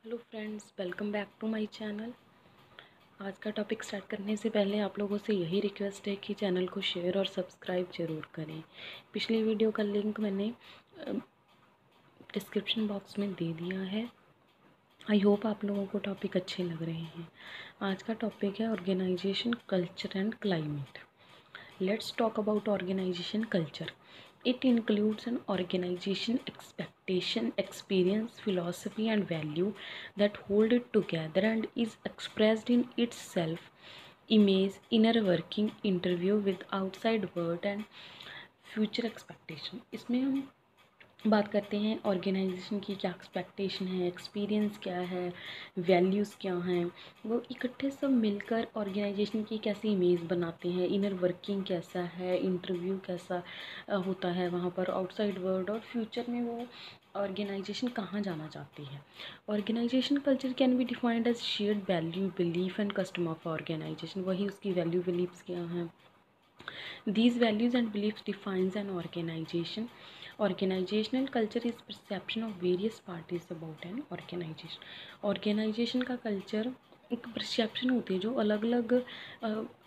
Hello friends, welcome back to my channel. आज का topic start करने से पहले आप लोगों से यही रिक्वेस्ट है कि चैनल को शेयर और सब्सक्राइब ज़रूर करें। पिछली वीडियो का लिंक मैंने डिस्क्रिप्शन बॉक्स में दे दिया है। आई होप आप लोगों को टॉपिक अच्छे लग रहे हैं। आज का टॉपिक है organisation culture and climate. Let's talk about organization culture. It includes an organization expectation, experience, philosophy, and value that hold it together and is expressed in its self image, inner working, interview with outside world, and future expectation. इसमें हम बात करते हैं organisation की क्या expectation है, experience क्या है, वैल्यूज़ क्या हैं। वो इकट्ठे सब मिलकर ऑर्गेनाइजेशन की कैसी इमेज बनाते हैं, इनर वर्किंग कैसा है, इंटरव्यू कैसा होता है वहाँ पर, आउटसाइड वर्ल्ड, और फ्यूचर में वो ऑर्गेनाइजेशन कहाँ जाना चाहती है। Organisation culture can be defined as shared value, belief and custom of organisation. वही उसकी वैल्यू बिलीफ्स क्या हैं। These values and beliefs defines an organization. Organizational culture is perception of various parties about an organization. Organization का culture एक perception होती है जो अलग अलग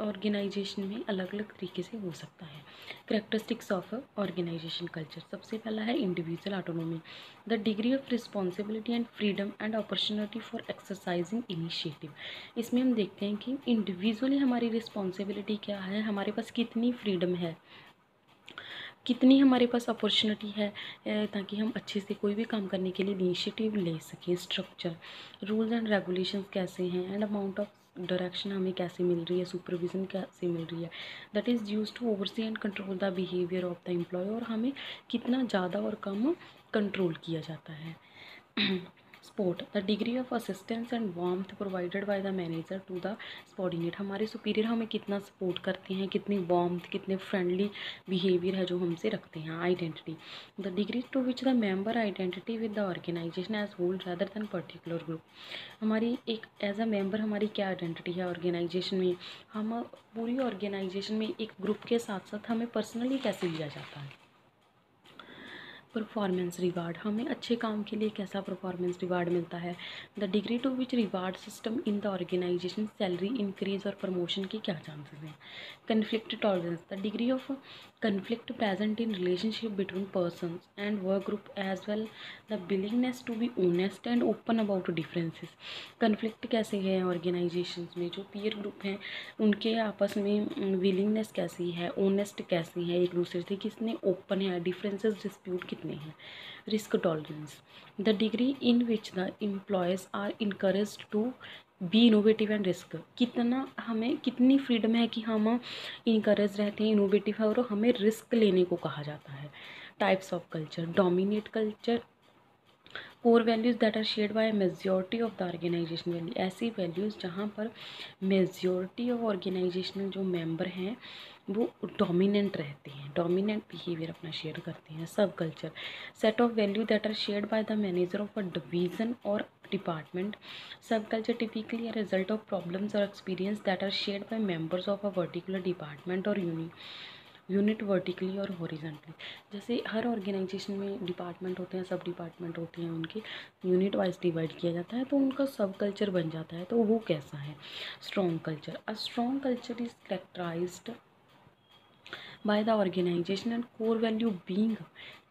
ऑर्गेनाइजेशन में अलग अलग तरीके से हो सकता है। करेक्टरिस्टिक्स ऑफ ऑर्गेनाइजेशन कल्चर, सबसे पहला है individual autonomy, the degree of responsibility and freedom and opportunity for exercising initiative. इसमें हम देखते हैं कि इंडिविजुअली हमारी रिस्पॉन्सिबिलिटी क्या है, हमारे पास कितनी फ्रीडम है, कितनी हमारे पास अपॉर्चुनिटी है ताकि हम अच्छे से कोई भी काम करने के लिए इनिशिएटिव ले सकें। स्ट्रक्चर, रूल्स एंड रेगुलेशंस कैसे हैं, एंड अमाउंट ऑफ डायरेक्शन हमें कैसे मिल रही है, सुपरविजन कैसे मिल रही है, that is use to oversee and control the behaviour of the employee, और हमें कितना ज़्यादा और कम कंट्रोल किया जाता है। Support, the degree of assistance and warmth provided by the manager to the subordinate. हमारे सुपीरियर हमें कितना सपोर्ट करते हैं, कितनी वार्मथ, कितने फ्रेंडली बिहेवियर है जो हमसे रखते हैं। Identity, the degree to which the member identity with the organisation as whole rather than particular group. हमारी एक एज अ मेंबर हमारी क्या आइडेंटिटी है ऑर्गेनाइजेशन में, हम पूरी ऑर्गेनाइजेशन में एक ग्रुप के साथ साथ हमें पर्सनली कैसे लिया जाता है। परफॉर्मेंस रिवार्ड, हमें अच्छे काम के लिए कैसा परफॉर्मेंस रिवार्ड मिलता है। The degree to which reward system in the organisation, salary increase और प्रमोशन के क्या चांसेस हैं। Conflict tolerance, the degree of conflict present in relationship between persons and work group as well the willingness to be honest and open about differences. Conflict कैसे है organisation में, जो peer group हैं उनके आपस में विलिंगनेस कैसी है, ऑनेस्ट कैसी है एक दूसरे से, किसने ओपन है, डिफरेंसेस डिस्प्यूट कितने हैं। Risk tolerance, the degree in which the employees are encouraged to be innovative and risk, कितना हमें कितनी फ्रीडम है कि हम इनकरेज रहते हैं, इनोवेटिव है, और हमें रिस्क लेने को कहा जाता है। Types of culture, dominate culture, core values that are shared by majority of the organisation value, ऐसी वैल्यूज़ जहाँ पर मेजॉरिटी ऑफ ऑर्गेनाइजेशनल जो मेंबर हैं वो डोमिनेंट रहते हैं, डोमिनेंट बिहेवियर अपना शेयर करते हैं। Subculture, set of value that are shared by the manager of a division और department. Subculture typically a result of problems और experience that are shared by members of a particular department और unit vertically और horizontally. जैसे हर organisation में department होते हैं, सब डिपार्टमेंट होते हैं, उनके यूनिट वाइज डिवाइड किया जाता है तो उनका सब कल्चर बन जाता है। तो वो कैसा है। Strong culture, a strong culture is characterised by the organization and core value being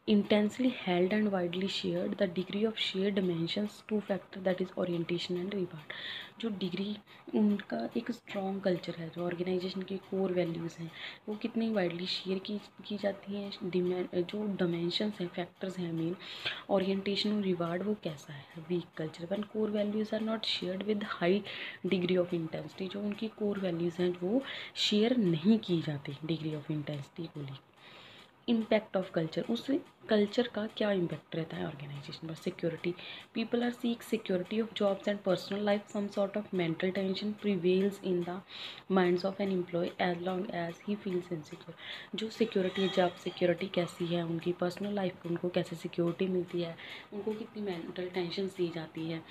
intensely held and widely shared. The degree of shared dimensions two factor, that is orientation and reward। जो degree उनका एक strong culture है, जो organisation के core values हैं वो कितनी widely share की जाती हैं। जो डायमेंशंस हैं, फैक्टर्स हैं मेन, ओरिएंटेशन और रिवार्ड वो कैसा है। Weak culture, when core values are not shared with high degree of intensity, जो उनकी कोर वैल्यूज़ हैं वो शेयर नहीं की जाती डिग्री ऑफ इंटेंसिटी को लेकर। इम्पैक्ट ऑफ कल्चर, उस कल्चर का क्या इम्पैक्ट रहता है ऑर्गेनाइजेशन पर। Security, people are seek security of jobs and personal life, some sort of mental tension prevails in the minds of an employee as long as he feels insecure. जो security है, job security कैसी है, उनकी personal life को उनको कैसे security मिलती है, उनको कितनी मेंटल टेंशन दी जाती है,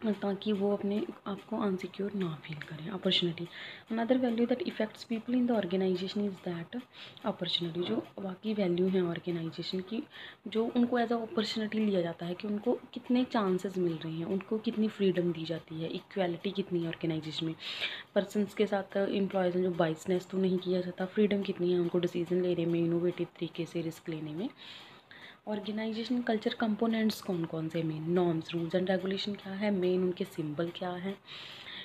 ताकि वो अपने आप को अनसिक्योर ना फील करें। Opportunity, another value that affects people in the organisation is that opportunity. जो बाकी वैल्यू हैं ऑर्गेनाइजेशन की, जो उनको एज अ अपॉर्चुनिटी लिया जाता है कि उनको कितने चांसेस मिल रहे हैं, उनको कितनी फ्रीडम दी जाती है, इक्वालिटी कितनी है ऑर्गेनाइजेशन में, पर्सनस के साथ एम्प्लॉयज़ में जो बाइसनेस तो नहीं किया जाता, फ्रीडम कितनी है उनको डिसीजन लेने में, इनोवेटिव तरीके से रिस्क लेने में। ऑर्गेनाइजेशन कल्चर कंपोनेंट्स कौन कौन से main, norms, rules and regulation क्या है, मेन उनके सिंबल क्या है,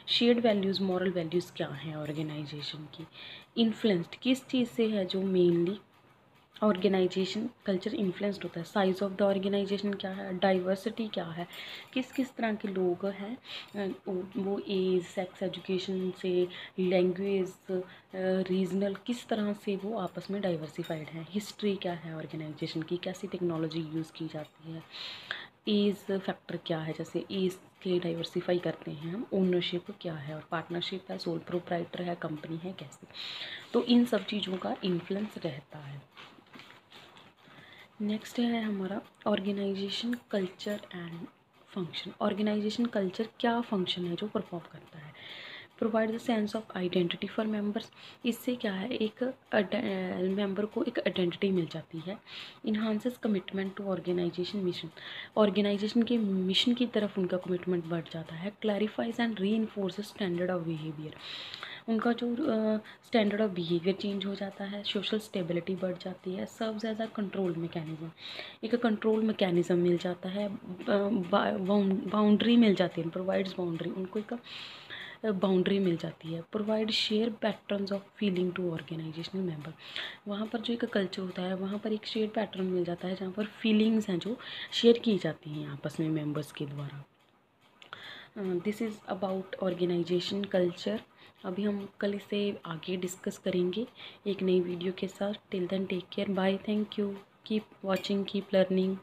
शेयर्ड वैल्यूज़, मॉरल वैल्यूज़ क्या हैं ऑर्गेनाइजेशन की, इन्फ्लुएंस्ड किस चीज़ से है, जो मेनली ऑर्गेनाइजेशन कल्चर इन्फ्लुएंस्ड होता है, साइज़ ऑफ द ऑर्गेनाइजेशन क्या है, डाइवर्सिटी क्या है, किस किस तरह के लोग हैं, वो एज, सेक्स, एजुकेशन से, लैंग्वेज, रीजनल, किस तरह से वो आपस में डाइवर्सिफाइड हैं, हिस्ट्री क्या है ऑर्गेनाइजेशन की, कैसी टेक्नोलॉजी यूज़ की जाती है, एज फैक्टर क्या है, जैसे एज के डाइवर्सिफाई करते हैं हम, ओनरशिप क्या है और पार्टनरशिप है, सोल प्रोप्राइटर है, कंपनी है, कैसे, तो इन सब चीज़ों का इन्फ्लुएंस रहता है। नेक्स्ट है हमारा organisation culture and function. Organisation culture क्या फंक्शन है जो परफॉर्म करता है, provide the sense of identity for members. इससे क्या है, एक मेंबर को एक आइडेंटिटी मिल जाती है, enhances commitment to organisation mission, organisation के मिशन की तरफ उनका कमिटमेंट बढ़ जाता है, clarifies and re इन्फोर्सेस standard of behaviour, उनका जो स्टैंडर्ड ऑफ बिहेवियर चेंज हो जाता है, सोशल स्टेबिलिटी बढ़ जाती है, serves as a control mechanism, एक कंट्रोल मैकेनिज्म मिल जाता है, बाउंड्री मिल जाती है, प्रोवाइड्स बाउंड्री, उनको एक बाउंड्री मिल जाती है, provide share patterns of feeling to organisational member, वहाँ पर जो एक कल्चर होता है वहाँ पर एक शेयर पैटर्न मिल जाता है जहाँ पर फीलिंग्स हैं जो शेयर की जाती हैं आपस में मेंबर्स के द्वारा। This is about organisation culture. अभी हम कल इसे आगे डिस्कस करेंगे एक नई वीडियो के साथ। Till then take care, bye, thank you, keep watching, keep learning.